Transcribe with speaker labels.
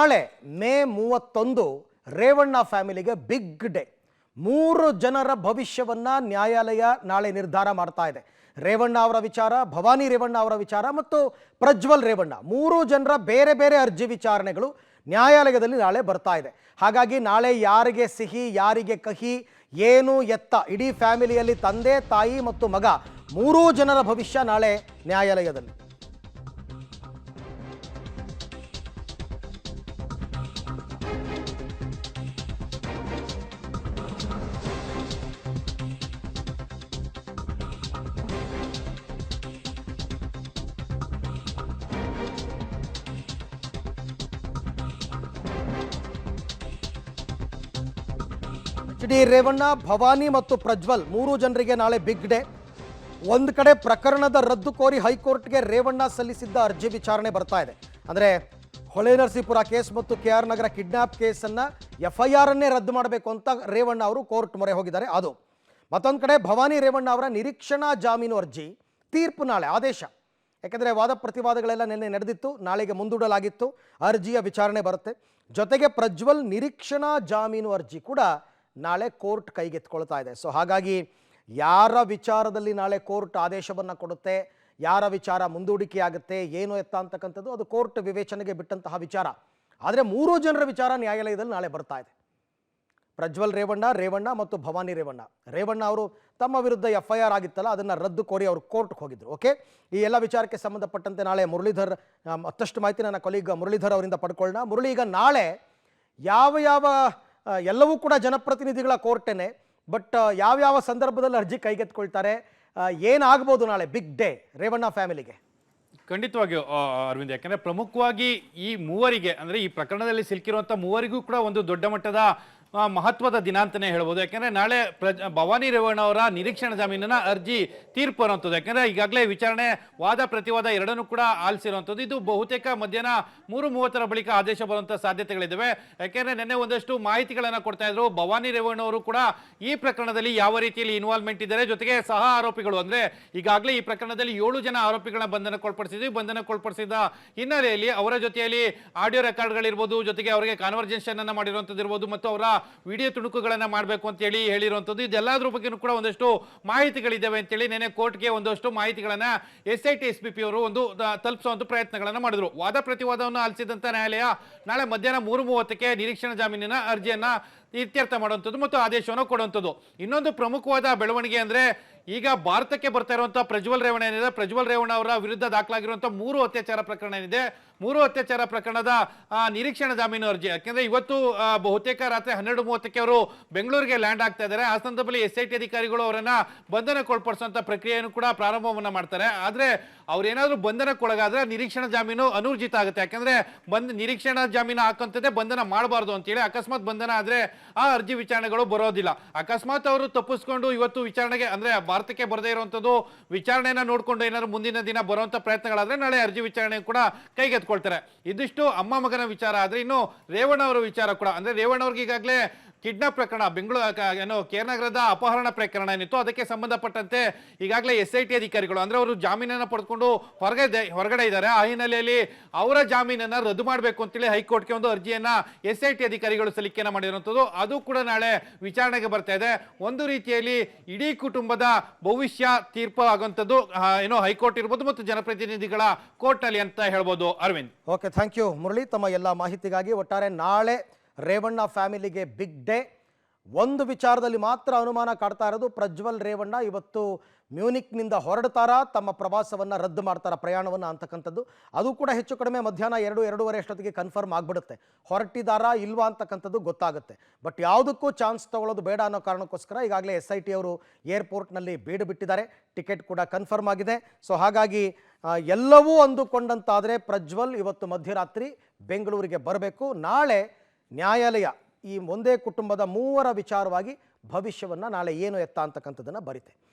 Speaker 1: ನಾಳೆ ಮೇ 31 ರೇವಣ್ಣ ಫ್ಯಾಮಿಲಿಗೆ big day. 3 ಜನರ ಭವಿಷ್ಯವನ್ನ ನ್ಯಾಯಾಲಯ ನಾಳೆ ನಿರ್ಧಾರ ಮಾಡ್ತಾ ಇದೆ. ರೇವಣ್ಣ ಅವರ ವಿಚಾರ, ಭವಾನಿ ರೇವಣ್ಣ ಅವರ ವಿಚಾರ ಮತ್ತು ಪ್ರಜ್ವಲ್ ರೇವಣ್ಣ 3 ಜನರ ಬೇರೆ ಬೇರೆ ಅರ್ಜಿ ವಿಚಾರಣೆಗಳು ನ್ಯಾಯಾಲಯದಲ್ಲಿ ನಾಳೆ ಬರ್ತಾ ಇದೆ. ಹಾಗಾಗಿ ನಾಳೆ ಯಾರಿಗೆ ಸಿಹಿ ಯಾರಿಗೆ ಕಹಿ, ಏನು ಎತ್ತ, ಇಡೀ ಫ್ಯಾಮಿಲಿಯಲ್ಲಿ ತಂದೆ ತಾಯಿ ಮತ್ತು ಮಗ 3 ಜನರ ಭವಿಷ್ಯ ನಾಳೆ ನ್ಯಾಯಾಲಯದಲ್ಲಿ. ಡಿ ರೇವಣ್ಣ, ಭವಾನಿ ಮತ್ತು ಪ್ರಜ್ವಲ್ 3 ಜನರಿಗೆ ನಾಳೆ ಬಿಗ್ ಡೇ. ಒಂದು ಕಡೆ ಪ್ರಕರಣದ ರದ್ದು ಕೋರಿ ಹೈಕೋರ್ಟ್ಗೆ ರೇವಣ್ಣ ಸಲ್ಲಿಸಿದ್ದ ಅರ್ಜಿ ವಿಚಾರಣೆ ಬರ್ತಾ ಇದೆ. ಅಂದರೆ ಹೊಳೆನರಸೀಪುರ ಕೇಸ್ ಮತ್ತು KR ನಗರ ಕಿಡ್ನಾಪ್ ಕೇಸನ್ನು FIR ಅನ್ನೇ ರದ್ದು ಮಾಡಬೇಕು ಅಂತ ರೇವಣ್ಣ ಅವರು ಕೋರ್ಟ್ ಮೊರೆ ಹೋಗಿದ್ದಾರೆ. ಅದು ಮತ್ತೊಂದು ಕಡೆ ಭವಾನಿ ರೇವಣ್ಣ ಅವರ ನಿರೀಕ್ಷಣಾ ಜಾಮೀನು ಅರ್ಜಿ ತೀರ್ಪು ನಾಳೆ ಆದೇಶ. ಯಾಕೆಂದರೆ ವಾದ ಪ್ರತಿವಾದಗಳೆಲ್ಲ ನಿನ್ನೆ ನಡೆದಿತ್ತು, ನಾಳೆಗೆ ಮುಂದೂಡಲಾಗಿತ್ತು. ಅರ್ಜಿಯ ವಿಚಾರಣೆ ಬರುತ್ತೆ. ಜೊತೆಗೆ ಪ್ರಜ್ವಲ್ ನಿರೀಕ್ಷಣಾ ಜಾಮೀನು ಅರ್ಜಿ ಕೂಡ ನಾಳೆ ಕೋರ್ಟ್ ಕೈಗೆತ್ಕೊಳ್ತಾ ಇದೆ. ಸೊ ಹಾಗಾಗಿ ಯಾರ ವಿಚಾರದಲ್ಲಿ ನಾಳೆ ಕೋರ್ಟ್ ಆದೇಶವನ್ನು ಕೊಡುತ್ತೆ, ಯಾರ ವಿಚಾರ ಮುಂದೂಡಿಕೆ ಆಗುತ್ತೆ, ಏನು ಎತ್ತ ಅಂತಕ್ಕಂಥದ್ದು ಅದು ಕೋರ್ಟ್ ವಿವೇಚನೆಗೆ ಬಿಟ್ಟಂತಹ ವಿಚಾರ. ಆದರೆ 3 ಜನರ ವಿಚಾರ ನ್ಯಾಯಾಲಯದಲ್ಲಿ ನಾಳೆ ಬರ್ತಾ ಇದೆ. ಪ್ರಜ್ವಲ್ ರೇವಣ್ಣ ಮತ್ತು ಭವಾನಿ ರೇವಣ್ಣ ಅವರು ತಮ್ಮ ವಿರುದ್ಧ FIR ಆಗಿತ್ತಲ್ಲ, ಅದನ್ನು ರದ್ದು ಕೋರಿ ಅವರು ಕೋರ್ಟ್ಗೆ ಹೋಗಿದ್ರು. ಓಕೆ, ಈ ಎಲ್ಲ ವಿಚಾರಕ್ಕೆ ಸಂಬಂಧಪಟ್ಟಂತೆ ನಾಳೆ ಮುರಳೀಧರ್ ಮತ್ತಷ್ಟು ಮಾಹಿತಿ ನನ್ನ ಕೊಲೀಗ್ ಮುರಳೀಧರ್ ಅವರಿಂದ ಪಡ್ಕೊಳ್ಳೋಣ. ಮುರಳಿ, ಈಗ ನಾಳೆ ಯಾವ ಎಲ್ಲವೂ ಕೂಡ ಜನಪ್ರತಿನಿಧಿಗಳ ಕೋರ್ಟೇನೆ, ಬಟ್ ಯಾವ ಸಂದರ್ಭದಲ್ಲಿ ಅರ್ಜಿ ಕೈಗೆತ್ಕೊಳ್ತಾರೆ, ಏನಾಗ್ಬೋದು ನಾಳೆ ಬಿಗ್ ಡೇ ರೇವಣ್ಣ ಫ್ಯಾಮಿಲಿಗೆ?
Speaker 2: ಖಂಡಿತವಾಗಿಯೂ ಅರವಿಂದ್, ಯಾಕಂದ್ರೆ ಪ್ರಮುಖವಾಗಿ ಈ ಮೂವರಿಗೆ, ಅಂದ್ರೆ ಈ ಪ್ರಕರಣದಲ್ಲಿ ಸಿಲುಕಿರುವಂತಹ ಮೂವರಿಗೂ ಕೂಡ ಒಂದು ದೊಡ್ಡ ಮಟ್ಟದ ಮಹತ್ವದ ದಿನ ಅಂತಾನೆ ಹೇಳ್ಬೋದು. ಯಾಕಂದ್ರೆ ನಾಳೆ ಭವಾನಿ ರೇವಣ್ಣ ಅವರ ನಿರೀಕ್ಷಣಾ ಜಾಮೀನಿನ ಅರ್ಜಿ ತೀರ್ಪು ಅನ್ನುವಂಥದ್ದು. ಯಾಕಂದ್ರೆ ಈಗಾಗಲೇ ವಿಚಾರಣೆ ವಾದ ಪ್ರತಿವಾದ ಎರಡನ್ನೂ ಕೂಡ ಆಲಿಸಿರುವಂಥದ್ದು. ಇದು ಬಹುತೇಕ ಮಧ್ಯಾಹ್ನ 3:30 ಬಳಿಕ ಆದೇಶ ಬರುವಂತಹ ಸಾಧ್ಯತೆಗಳಿದ್ದಾವೆ. ಯಾಕೆಂದ್ರೆ ನಿನ್ನೆ ಒಂದಷ್ಟು ಮಾಹಿತಿಗಳನ್ನ ಕೊಡ್ತಾ ಇದ್ರು. ಭವಾನಿ ರೇವಣ್ಣ ಅವರು ಕೂಡ ಈ ಪ್ರಕರಣದಲ್ಲಿ ಯಾವ ರೀತಿಯಲ್ಲಿ ಇನ್ವಾಲ್ವ್ಮೆಂಟ್ ಇದ್ದಾರೆ, ಜೊತೆಗೆ ಸಹ ಆರೋಪಿಗಳು, ಅಂದ್ರೆ ಈಗಾಗಲೇ ಈ ಪ್ರಕರಣದಲ್ಲಿ 7 ಜನ ಆರೋಪಿಗಳನ್ನ ಬಂಧನಕ್ಕೊಳಪಡಿಸಿದ ಹಿನ್ನೆಲೆಯಲ್ಲಿ ಅವರ ಜೊತೆಯಲ್ಲಿ ಆಡಿಯೋ ರೆಕಾರ್ಡ್ಗಳಿರ್ಬೋದು, ಜೊತೆಗೆ ಅವರಿಗೆ ಕಾನ್ವರ್ಜೇಷನ್ ಅನ್ನ ಮಾಡಿರುವಂಥದ್ದು ಇರ್ಬೋದು, ಮತ್ತು ಅವರ ವಿಡಿಯೋ ತುಣುಕುಗಳನ್ನ ಮಾಡಬೇಕು ಅಂತ ಹೇಳಿ ಹೇಳಿರುವಂಥದ್ದು. ಇದೆಲ್ಲದ್ರ ಬಗ್ಗೆನೂ ಕೂಡ ಒಂದಷ್ಟು ಮಾಹಿತಿಗಳಿದ್ದಾವೆ ಅಂತೇಳಿ ನೆನೆ ಕೋರ್ಟ್ಗೆ ಒಂದಷ್ಟು ಮಾಹಿತಿಗಳನ್ನ SIT SPP ಅವರು ತಲುಪಿಸುವಂತ ಪ್ರಯತ್ನಗಳನ್ನ ಮಾಡಿದ್ರು. ವಾದ ಪ್ರತಿವಾದವನ್ನು ಆಲಿಸಿದಂತ ನ್ಯಾಯಾಲಯ ನಾಳೆ ಮಧ್ಯಾಹ್ನ 3:30ಕ್ಕೆ ನಿರೀಕ್ಷಣಾ ಜಾಮೀನಿನ ಅರ್ಜಿಯನ್ನ ಇತ್ಯರ್ಥ ಮಾಡುವಂಥದ್ದು ಮತ್ತು ಆದೇಶವನ್ನು ಕೊಡುವಂಥದ್ದು. ಇನ್ನೊಂದು ಪ್ರಮುಖವಾದ ಬೆಳವಣಿಗೆ ಅಂದ್ರೆ ಈಗ ಭಾರತಕ್ಕೆ ಬರ್ತಾ ಇರುವಂತಹ ಪ್ರಜ್ವಲ್ ರೇವಣ್ಣ ಏನಿದೆ, ಪ್ರಜ್ವಲ್ ರೇವಣ್ಣ ಅವರ ವಿರುದ್ಧ ದಾಖಲಾಗಿರುವಂತಹ 3 ಅತ್ಯಾಚಾರ ಪ್ರಕರಣ ಏನಿದೆ, 3 ಅತ್ಯಾಚಾರ ಪ್ರಕರಣದ ನಿರೀಕ್ಷಣಾ ಜಾಮೀನು ಅರ್ಜಿ. ಯಾಕೆಂದ್ರೆ ಇವತ್ತು ಬಹುತೇಕ ರಾತ್ರಿ 12:30ಕ್ಕೆ ಅವರು ಬೆಂಗಳೂರಿಗೆ ಲ್ಯಾಂಡ್ ಆಗ್ತಾ ಇದ್ದಾರೆ. ಆ ಸಂದರ್ಭದಲ್ಲಿ SIT ಅಧಿಕಾರಿಗಳು ಅವರನ್ನ ಬಂಧನಕ್ಕೊಳಪಡಿಸುವಂತ ಪ್ರಕ್ರಿಯೆಯನ್ನು ಕೂಡ ಪ್ರಾರಂಭವನ್ನ ಮಾಡ್ತಾರೆ. ಆದ್ರೆ ಅವ್ರೇನಾದ್ರೂ ಬಂಧನಕ್ಕೊಳಗಾದ್ರೆ ನಿರೀಕ್ಷಣಾ ಜಾಮೀನು ಅನೂರ್ಜಿತ ಆಗುತ್ತೆ. ಯಾಕಂದ್ರೆ ನಿರೀಕ್ಷಣಾ ಜಾಮೀನು ಹಾಕಂತದ್ದೇ ಬಂಧನ ಮಾಡಬಾರ್ದು ಅಂತೇಳಿ. ಅಕಸ್ಮಾತ್ ಬಂಧನ ಆದ್ರೆ ಆ ಅರ್ಜಿ ವಿಚಾರಣೆಗಳು ಬರೋದಿಲ್ಲ. ಅಕಸ್ಮಾತ್ ಅವರು ತಪ್ಪಿಸ್ಕೊಂಡು ಇವತ್ತು ವಿಚಾರಣೆಗೆ ಅಂದ್ರೆ ಭಾರತಕ್ಕೆ ಬರದೇ ಇರುವಂತದ್ದು ವಿಚಾರಣೆಯನ್ನ ನೋಡ್ಕೊಂಡು ಏನಾದ್ರು ಮುಂದಿನ ದಿನ ಬರುವಂತ ಪ್ರಯತ್ನಗಳಾದ್ರೆ ನಾಳೆ ಅರ್ಜಿ ವಿಚಾರಣೆ ಕೂಡ ಕೈಗೆತ್ಕೊಳ್ತಾರೆ. ಇದಿಷ್ಟು ಅಮ್ಮ ಮಗನ ವಿಚಾರ. ಆದ್ರೆ ಇನ್ನು ರೇವಣ್ಣ ಅವರ ವಿಚಾರ ಕೂಡ, ಅಂದ್ರೆ ರೇವಣ್ಣ ಅವ್ರಿಗೆ ಈಗಾಗಲೇ ಕಿಡ್ನಾಪ್ ಪ್ರಕರಣ, ಬೆಂಗಳೂರು KR ನಗರದ ಅಪಹರಣ ಪ್ರಕರಣ ಏನಿತ್ತು, ಅದಕ್ಕೆ ಸಂಬಂಧಪಟ್ಟಂತೆ ಈಗಾಗಲೇ SIT ಅಧಿಕಾರಿಗಳು ಅಂದ್ರೆ ಅವರು ಜಾಮೀನನ್ನ ಪಡೆದುಕೊಂಡು ಹೊರಗಡೆ ಇದ್ದಾರೆ. ಆ ಹಿನ್ನೆಲೆಯಲ್ಲಿ ಅವರ ಜಾಮೀನನ್ನ ರದ್ದು ಮಾಡಬೇಕು ಅಂತೇಳಿ ಹೈಕೋರ್ಟ್ಗೆ ಒಂದು ಅರ್ಜಿಯನ್ನ SIT ಅಧಿಕಾರಿಗಳು ಸಲ್ಲಿಕೆಯನ್ನ ಮಾಡಿರುವಂಥದ್ದು. ಅದು ಕೂಡ ನಾಳೆ ವಿಚಾರಣೆಗೆ ಬರ್ತಾ ಇದೆ. ಒಂದು ರೀತಿಯಲ್ಲಿ ಇಡೀ ಕುಟುಂಬದ ಭವಿಷ್ಯ ತೀರ್ಪು ಆಗುವಂಥದ್ದು ಹೈಕೋರ್ಟ್ ಇರ್ಬೋದು ಮತ್ತು ಜನಪ್ರತಿನಿಧಿಗಳ ಕೋರ್ಟ್ ನಲ್ಲಿ ಅಂತ ಹೇಳ್ಬೋದು. Aravind,
Speaker 1: okay, thank you Murali ತಮ್ಮ ಎಲ್ಲ ಮಾಹಿತಿಗಾಗಿ. ಒಟ್ಟಾರೆ ನಾಳೆ ರೇವಣ್ಣ ಫ್ಯಾಮಿಲಿಗೆ ಬಿಗ್ ಡೇ. ಒಂದು ವಿಚಾರದಲ್ಲಿ ಮಾತ್ರ ಅನುಮಾನ ಕಾಡ್ತಾ ಇರೋದು, ಪ್ರಜ್ವಲ್ ರೇವಣ್ಣ ಇವತ್ತು ಮ್ಯೂನಿಕ್ನಿಂದ ಹೊರಡ್ತಾರಾ, ತಮ್ಮ ಪ್ರವಾಸವನ್ನು ರದ್ದು ಮಾಡ್ತಾರಾ, ಪ್ರಯಾಣವನ್ನು ಅಂತಕ್ಕಂಥದ್ದು. ಅದು ಕೂಡ ಹೆಚ್ಚು ಕಡಿಮೆ ಮಧ್ಯಾಹ್ನ 2-2:30 ಅಷ್ಟೊತ್ತಿಗೆ ಕನ್ಫರ್ಮ್ ಆಗಿಬಿಡುತ್ತೆ. ಹೊರಟಿದ್ದಾರಾ ಇಲ್ವಾ ಅಂತಕ್ಕಂಥದ್ದು ಗೊತ್ತಾಗುತ್ತೆ. ಬಟ್ ಯಾವುದಕ್ಕೂ ಚಾನ್ಸ್ ತಗೊಳ್ಳೋದು ಬೇಡ ಅನ್ನೋ ಕಾರಣಕ್ಕೋಸ್ಕರ ಈಗಾಗಲೇ SIT ಅವರು ಏರ್ಪೋರ್ಟ್ನಲ್ಲಿ ಬೀಡು ಬಿಟ್ಟಿದ್ದಾರೆ. ಟಿಕೆಟ್ ಕೂಡ ಕನ್ಫರ್ಮ್ ಆಗಿದೆ. ಸೊ ಹಾಗಾಗಿ ಎಲ್ಲವೂ ಅಂದುಕೊಂಡಂತಾದರೆ ಪ್ರಜ್ವಲ್ ಇವತ್ತು ಮಧ್ಯರಾತ್ರಿ ಬೆಂಗಳೂರಿಗೆ ಬರಬೇಕು. ನಾಳೆ ನ್ಯಾಯಾಲಯ ಈ ಒಂದೇ ಕುಟುಂಬದ 3 ವಿಚಾರವಾಗಿ ಭವಿಷ್ಯವನ್ನು ನಾಳೆ ಏನು ಎತ್ತ ಅಂತಕ್ಕಂಥದ್ದನ್ನು ಬರೀತೆ.